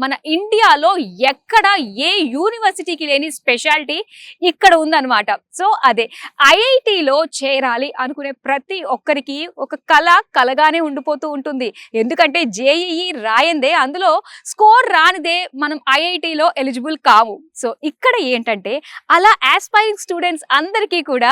మన ఇండియాలో ఎక్కడ ఏ యూనివర్సిటీకి లేని స్పెషాలిటీ ఇక్కడ ఉందన్నమాట. సో అదే ఐఐటిలో చేరాలి అనుకునే ప్రతి ఒక్కరికి ఒక కలగానే ఉండిపోతూ ఉంటుంది. ఎందుకంటే జేఈఈ రాయందే, అందులో స్కోర్ రానిదే మనం ఐఐటిలో ఎలిజిబుల్ కాము. సో ఇక్కడ ఏంటంటే అలా ఆస్పైరింగ్ స్టూడెంట్స్ అందరికీ కూడా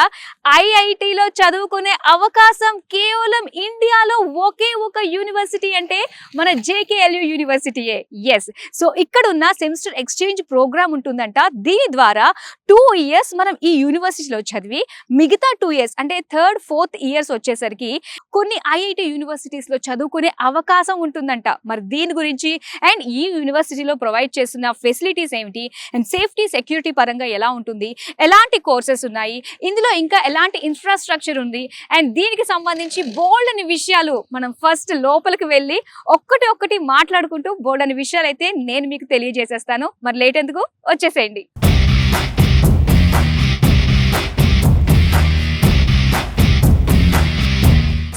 ఐఐటిలో చదువుకునే అవకాశం కేవలం ఇండియాలో ఒకే ఒక యూనివర్సిటీ అంటే మన జేకేఎల్యూ యూనివర్సిటీయే. ఎస్, సో ఇక్కడ ఉన్న సెమిస్టర్ ఎక్స్చేంజ్ ప్రోగ్రామ్ ఉంటుందంట. దీని ద్వారా 2 years మనం ఈ యూనివర్సిటీలో చదివి మిగతా 2 years అంటే 3rd, 4th years వచ్చేసరికి కొన్ని ఐఐటి యూనివర్సిటీస్ లో చదువుకునే అవకాశం ఉంటుందంట. మరి దీని గురించి అండ్ ఈ యూనివర్సిటీలో ప్రొవైడ్ చేస్తున్న ఫెసిలిటీస్ ఏమిటి అండ్ సేఫ్టీ సెక్యూరిటీ పరంగా ఎలా ఉంటుంది, ఎలాంటి కోర్సెస్ ఉన్నాయి, ఇందులో ఇంకా ఎలాంటి ఇన్ఫ్రాస్ట్రక్చర్ ఉంది అండ్ దీనికి సంబంధించి బోల్డ్ అని విషయాలు మనం ఫస్ట్ లోపలికి వెళ్ళి ఒక్కటి మాట్లాడుకుంటూ బోల్డ్ అని విషయాలు అయితే నేను మీకు తెలియజేసేస్తాను. మరి లేట్ ఎందుకు, వచ్చేసేయండి.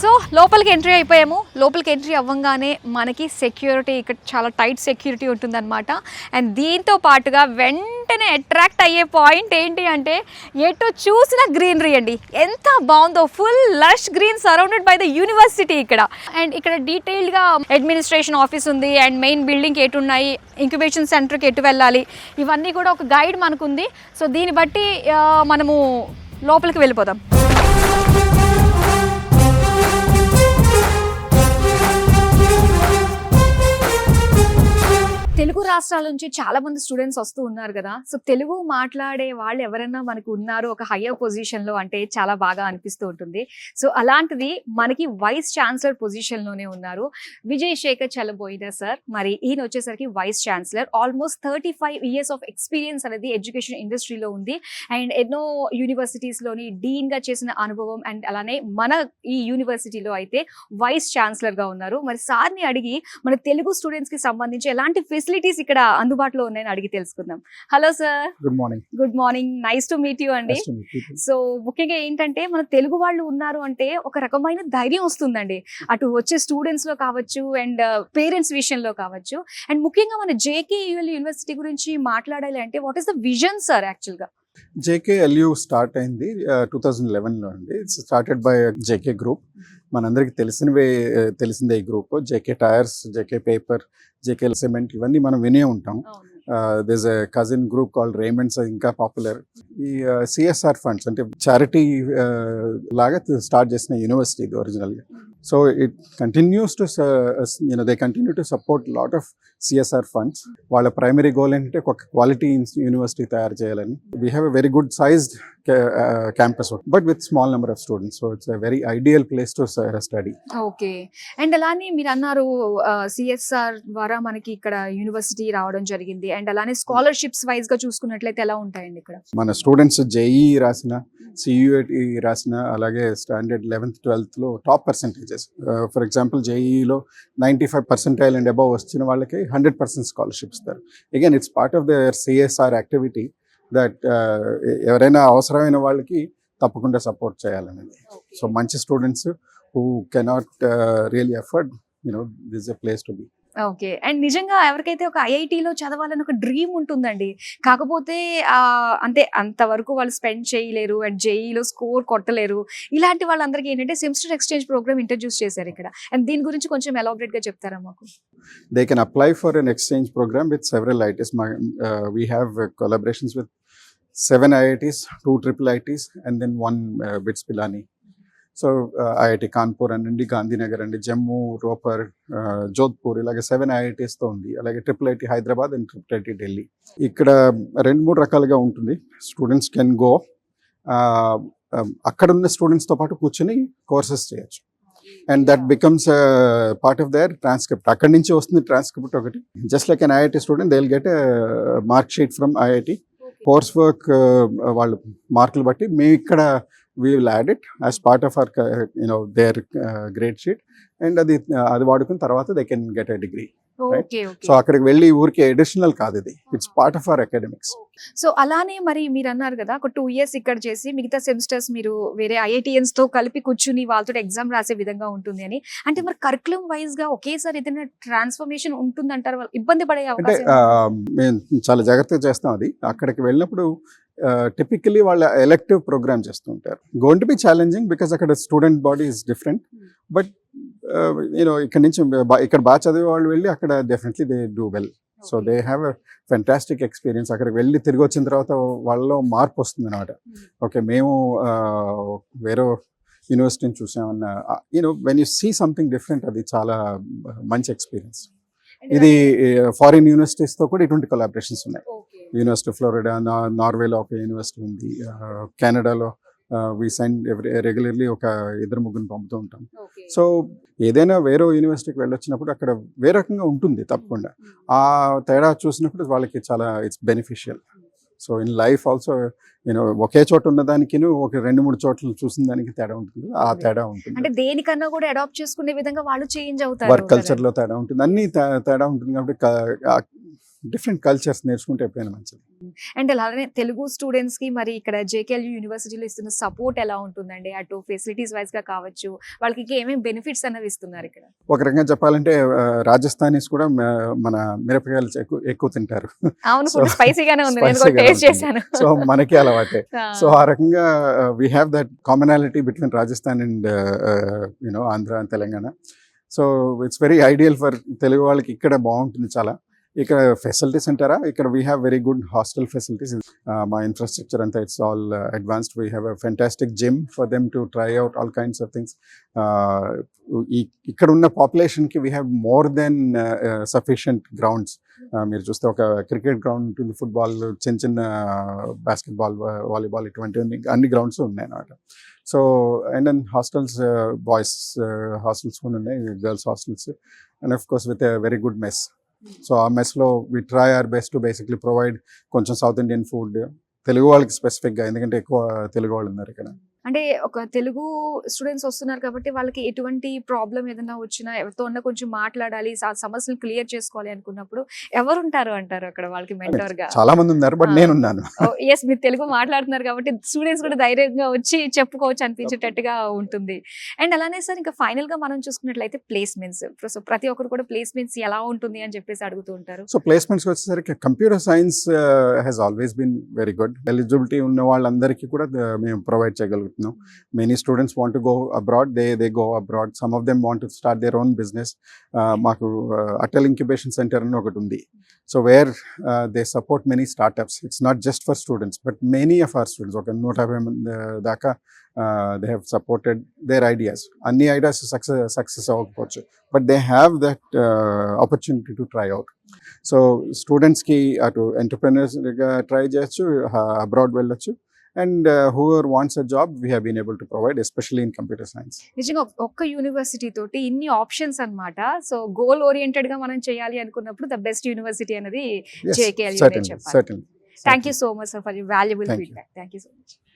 సో లోపలికి ఎంట్రీ అయిపోయాము. లోపలికి ఎంట్రీ అవ్వగానే మనకి సెక్యూరిటీ ఇక్కడ చాలా టైట్ సెక్యూరిటీ ఉంటుందన్నమాట. అండ్ దీంతో పాటుగా వెంటనే అట్రాక్ట్ అయ్యే పాయింట్ ఏంటి అంటే ఎటు చూసిన గ్రీనరీ అండి. ఎంత బాగుందో, full lush green surrounded by the university ఇక్కడ. అండ్ ఇక్కడ డీటెయిల్డ్గా అడ్మినిస్ట్రేషన్ ఆఫీస్ ఉంది అండ్ మెయిన్ బిల్డింగ్ ఎటు ఉన్నాయి, ఇంక్యుబేషన్ సెంటర్కి ఎటు వెళ్ళాలి, ఇవన్నీ కూడా ఒక గైడ్ మనకుంది. సో దీన్ని బట్టి మనము లోపలికి వెళ్ళిపోదాం. తెలుగు రాష్ట్రాల నుంచి చాలా మంది స్టూడెంట్స్ వస్తూ ఉన్నారు కదా. సో తెలుగు మాట్లాడే వాళ్ళు ఎవరైనా మనకు ఉన్నారు ఒక హయ్యర్ పొజిషన్ లో అంటే చాలా బాగా అనిపిస్తూ ఉంటుంది. సో అలాంటిది మనకి వైస్ ఛాన్సలర్ పొజిషన్ లోనే ఉన్నారు విజయ్ శేఖర్ చలబోయిన సార్. మరి ఈయన వచ్చేసరికి vice chancellor. Almost 35 years of experience అనేది ఎడ్యుకేషన్ ఇండస్ట్రీలో ఉంది అండ్ ఎన్నో యూనివర్సిటీస్ లోని డీన్ గా చేసిన అనుభవం అండ్ అలానే మన ఈ యూనివర్సిటీలో అయితే వైస్ ఛాన్సలర్ గా ఉన్నారు. మరి సార్ని అడిగి మన తెలుగు స్టూడెంట్స్ కి సంబంధించి ఎలాంటి ఫెసిలిటీస్ ఇక్కడ అందుబాటులో ఉన్నాయని అడిగి తెలుసుకుందాం. Hello sir. Good morning. Good morning, nice to meet you అండి. సో ముఖ్యంగా ఏంటంటే మన తెలుగు వాళ్ళు ఉన్నారు అంటే ఒక రకమైన ధైర్యం వస్తుందండి, అటు వచ్చే స్టూడెంట్స్ లో కావచ్చు అండ్ పేరెంట్స్ విషయంలో కావచ్చు. అండ్ ముఖ్యంగా మన జేకేయూఎల్ యూనివర్సిటీ గురించి మాట్లాడాలి అంటే what is the vision sir? Actual గా జేకేఎల్యూ స్టార్ట్ అయింది 2011లో అండి. It's started by JK group. మనందరికి తెలిసిందే ఈ group. JK tyres, JK paper, JK cement ఇవన్నీ మనం వినే ఉంటాం. This a cousin group called Raymond's, ఇంకా పాపులర్. ఈ సిఎస్ఆర్ ఫండ్స్ అంటే చారిటీ లాగా స్టార్ట్ చేసిన యూనివర్సిటీ ఇది ఒరిజినల్గా. So it continues to they continue to support lot of CSR funds. వాళ్ళ ప్రైమరీ గోల్ ఏంటంటే ఒక క్వాలిటీ యూనివర్సిటీ తయారు చేయాలని. We have a very good sized campus but with small number of students. So it's a very ideal place to study. Okay. And అలానే మీరు అన్నారు CSR ద్వారా మనకి ఇక్కడ యూనివర్సిటీ రావడం జరిగింది అండ్ అలానే స్కాలర్షిప్స్ వైజ్ గా చూసుకున్నట్లయితే ఎలా ఉంటాయండి ఇక్కడ? మన స్టూడెంట్స్ జేఈ రాసిన, సియుఏటి రాసిన, అలాగే స్టాండర్డ్ 11th, 12th లో టాప్ పర్సెంటేజెస్. ఫర్ ఎగ్జాంపుల్ జేఈలో 95% అండ్ అబవ్ వచ్చిన వాళ్ళకి 100% స్కాలర్షిప్ ఇస్తారు. Again it's part of the CSR activity that ఎవరైనా అవసరమైన వాళ్ళకి తప్పకుండా సపోర్ట్ చేయాలనేది. సో మంచి students who cannot really afford, this a place to be. Okay. And నిజంగా ఎవరికైతే ఒక ఐఐటిలో చదవాలని ఒక డ్రీమ్ ఉంటుందండి, కాకపోతే అంటే అంతవరకు వాళ్ళు స్పెండ్ చేయలేరు అండ్ జేఈలో స్కోర్ కొట్టలేరు, ఇలాంటి వాళ్ళందరికీ ఏంటంటే సెమిస్టర్ ఎక్స్చేంజ్ ప్రోగ్రామ్ ఇంట్రడ్యూస్ చేశారు ఇక్కడ. అండ్ దీని గురించి కొంచెం ఎలాబరేట్ గా చెప్తారా మాకు? They can apply for an exchange program with several IITs. We have collaborations with 7 IITs, 2 triple IITs, and then 1 BITS Pilani. So IIT Kanpur అండి, గాంధీనగర్ అండి, జమ్మూ, రోపర్, జోధ్పూర్, ఇలాగే 7 IITsతో ఉంది. అలాగే triple IT Hyderabad and triple IT Delhi. ఇక్కడ 2-3 రకాలుగా ఉంటుంది. స్టూడెంట్స్ కెన్ గో, అక్కడ ఉన్న స్టూడెంట్స్తో పాటు కూర్చొని కోర్సెస్ చేయొచ్చు. And that becomes part of their transcript. అక్కడి నుంచి వస్తుంది ట్రాన్స్క్రిప్ట్ ఒకటి. Just like an IIT student they will get mark sheet from IIT. Course work వాళ్ళు మార్కులు బట్టి మేము ఇక్కడ we will add it as part of our their grade sheet, and అది వాడుకున్న తర్వాత they can get a degree. Okay okay. So అక్కడికి వెళ్ళి ఊరికి అడిషనల్ కాదు, ఇది it's part of our academics. So అలానే మరి మీరు అన్నారు కదా ఒక 2 years ఇక్కడ చేసి మిగతా సెమిస్టర్స్ మీరు వేరే ఐఐటియన్స్ తో కలిపి కూర్చుని వాళ్ళతో ఎగ్జామ్ రాసే విధంగా ఉంటుంది అని అంటే మరి కరికులం వైజ్ గా ఒకేసారి ఏదైనా ట్రాన్స్ఫర్మేషన్ ఉంటుందంటారు, వాళ్ళు ఇబ్బంది పడే అంటే అవకాశం మేము చాలా జాగ్రత్తగా చేస్తాం అది. అక్కడికి వెళ్ళినప్పుడు టిపికలీ వాళ్ళ ఎలెక్టివ్ ప్రోగ్రామ్ చేస్తుంటారు. Going to be challenging because అక్కడ student body is different, but ఇక్కడ నుంచి ఇక్కడ బాగా చదివే వాళ్ళు వెళ్ళి అక్కడ definitely they do well. So they have a fantastic experience. అక్కడికి వెళ్ళి తిరిగి వచ్చిన తర్వాత వాళ్ళలో మార్పు వస్తుంది అనమాట. ఓకే, మేము వేరే యూనివర్సిటీని చూసామన్న when you see something different, అది చాలా మంచి ఎక్స్పీరియన్స్. ఇది ఫారిన్ యూనివర్సిటీస్తో కూడా ఇటువంటి కొలాబరేషన్స్ ఉన్నాయి. యూనివర్సిటీ ఫ్లోరిడా, నార్వేలో ఒక యూనివర్సిటీ ఉంది, కెనడాలో వి సెండ్ రెగ్యులర్లీ ఒక 2-3 పంపుతూ ఉంటాం. సో ఏదైనా వేరే యూనివర్సిటీకి వెళ్ళొచ్చినప్పుడు అక్కడ వేరే రకంగా ఉంటుంది తప్పకుండా. ఆ తేడా చూసినప్పుడు వాళ్ళకి చాలా it's beneficial. So in life also ఒకే చోట ఉన్నదానికి ఒక 2-3 చోట్ల చూసిన దానికి తేడా ఉంటుంది. ఆ తేడా ఉంటుంది. అంటే దేనికన్నా కూడా అడాప్ట్ చేసుకునే విధంగా వాళ్ళు చేంజ్ అవుతారు. వర్క్ కల్చర్ లో తేడా ఉంటుంది, అన్ని తేడా ఉంటుంది. కాబట్టి డిఫరెంట్ కల్చర్స్ నేర్చుకుంటే ఎప్పుడైనా మంచిది. అండ్ అలానే తెలుగు స్టూడెంట్స్ కి మరి ఇక్కడ జేకేఎల్యూ యూనివర్సిటీలో ఇస్తున్న సపోర్ట్ ఎలా ఉంటుందండి? అటు ఫెసిలిటీస్ వైజ్ గా కావచ్చు, వాళ్ళకి ఏమేమి బెనిఫిట్స్ అన్నవి ఇస్తున్నారు ఇక్కడ? ఒక రకంగా చెప్పాలంటే రాజస్థానీస్ కూడా మన మిరపకాయలు ఎక్కువ తింటారు. అవును, ఫుడ్ స్పైసీగానే ఉంది, నేను కూడా టేస్ట్ చేశాను. సో మనకి అలవాటే. సో ఆ రకంగా we have that commonality between Rajasthan and Andhra and Telangana. So it's very ideal for Telugu వాళ్ళకి. ఇక్కడ బాగుంటుంది చాలా. ఇక్కడ ఫెసిలిటీస్ అంటారా, ఇక్కడ we have very good hostel facilities. మా ఇన్ఫ్రాస్ట్రక్చర్ అంతా it's all advanced. We have a fantastic gym for them to try out all kinds of things. ఇక్కడ ఉన్న పాపులేషన్కి we have more than sufficient grounds. మీరు చూస్తే ఒక క్రికెట్ గ్రౌండ్ ఉంటుంది, football, చిన్న బాస్కెట్బాల్, వాలీబాల్, ఇటువంటివన్నీ అన్ని గ్రౌండ్స్ ఉన్నాయి అన్నమాట. So and then hostels, boys hostels కూడా ఉన్నాయి, girls hostels, and of course with a very good mess. So ఆ మెస్లో we try our best to basically provide కొంచెం సౌత్ ఇండియన్ ఫుడ్ తెలుగు వాళ్ళకి స్పెసిఫిక్గా, ఎందుకంటే ఎక్కువ తెలుగు వాళ్ళు ఉన్నారు ఇక్కడ. అంటే ఒక తెలుగు స్టూడెంట్స్ వస్తున్నారు కాబట్టి వాళ్ళకి ఎటువంటి ప్రాబ్లం ఏదైనా వచ్చినా ఎవరితో ఉన్నా కొంచెం మాట్లాడాలి, సమస్యలు క్లియర్ చేసుకోవాలి అనుకున్నప్పుడు ఎవరుంటారు అంటారు అక్కడ వాళ్ళకి మెంటర్ గా? చాలా మంది ఉన్నారు, బట్ నేనున్నాను. ఎస్, మీరు తెలుగు మాట్లాడుతున్నారు కాబట్టి స్టూడెంట్స్ కూడా ధైర్యంగా వచ్చి చెప్పుకోవచ్చు అనిపించేటట్టుగా ఉంటుంది. అండ్ అలానే సార్ ఇంకా ఫైనల్ గా మనం చూసుకున్నట్లయితే ప్లేస్మెంట్స్, సో ప్రతి ఒక్కరు కూడా ప్లేస్మెంట్స్ ఎలా ఉంటుంది అని చెప్పేసి అడుగుతూ ఉంటారు. సో ప్లేస్మెంట్స్ వచ్చేసరికి computer science has always been very good. Eligibility ఉన్న వాళ్ళందరికీ కూడా మేము ప్రొవైడ్ చేయగలుగుతాం. Many students want to go abroad, they go abroad. Some of them want to start their own business. Maaku Atal Incubation Center ani okati undi. So where they support many startups. It's not just for students, but many of our students, oka 150 daka they have supported their ideas. Anni ideas success avvakochu, but they have that opportunity to try out. So students ki atu entrepreneurs ga try cheyochu, abroad vellochu. And whoever wants a job, we have been able to provide, especially in computer science. నిజంగా ఒక్క university తోటి ఇన్ని options అన్నమాట. So goal oriented గా మనం చేయాలి అనుకున్నప్పుడు the best university అనేది జేకేఎల్యూ అని చెప్పాలి. Certainly. Thank you so much sir for your valuable feedback. Thank you so much.